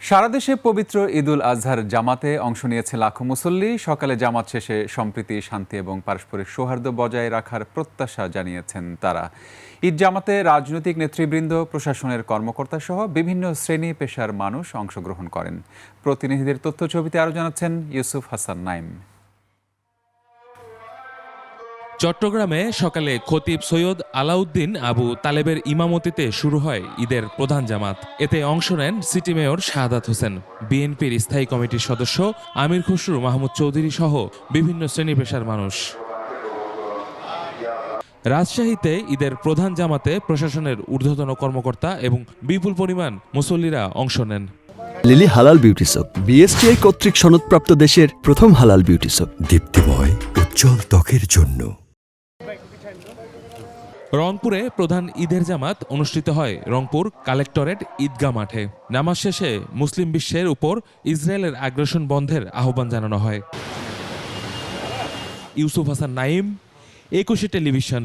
সারা দেশে পবিত্র ঈদুল আজহার জামাতে অংশ নিয়েছে লাখো মুসল্লি। সকালে জামাত শেষে সম্প্রীতি, শান্তি এবং পারস্পরিক সৌহার্দ্য বজায় রাখার প্রত্যাশা জানিয়েছেন তারা। ঈদ জামাতে রাজনৈতিক নেতৃবৃন্দ, প্রশাসনের কর্মকর্তা সহ বিভিন্ন শ্রেণী পেশার মানুষ অংশগ্রহণ করেন। প্রতিনিধিদের তথ্য ছবিতে আরও জানাচ্ছেন ইউসুফ হাসান নাইম। চট্টগ্রামে সকালে খতিব সৈয়দ আলাউদ্দিন আবু তালেবের ইমামতিতে শুরু হয় ঈদের প্রধান জামাত। এতে অংশ নেন সিটি মেয়র শাহাদাত হোসেন, বিএনপির স্থায়ী কমিটির সদস্য আমির খসরু মাহমুদ চৌধুরী সহ বিভিন্ন শ্রেণী পেশার মানুষ। রাজশাহীতে ঈদের প্রধান জামাতে প্রশাসনের ঊর্ধ্বতন কর্মকর্তা এবং বিপুল পরিমাণ মুসল্লিরা অংশ নেন। লিলি হালাল বিউটি সোপ, বিএসটিআই কর্তৃক সনদপ্রাপ্ত দেশের প্রথম হালাল বিউটি সোপ, দীপ্তিময় উজ্জ্বল ত্বকের জন্য। রংপুরে প্রধান ঈদের জামাত অনুষ্ঠিত হয় রংপুর কালেক্টরেট ঈদগাহ মাঠে। নামাজ শেষে মুসলিম বিশ্বের উপর ইসরায়েলের আগ্রাসন বন্ধের আহ্বান জানানো হয়। ইউসুফ হাসান নাইম, 21 টেলিভিশন।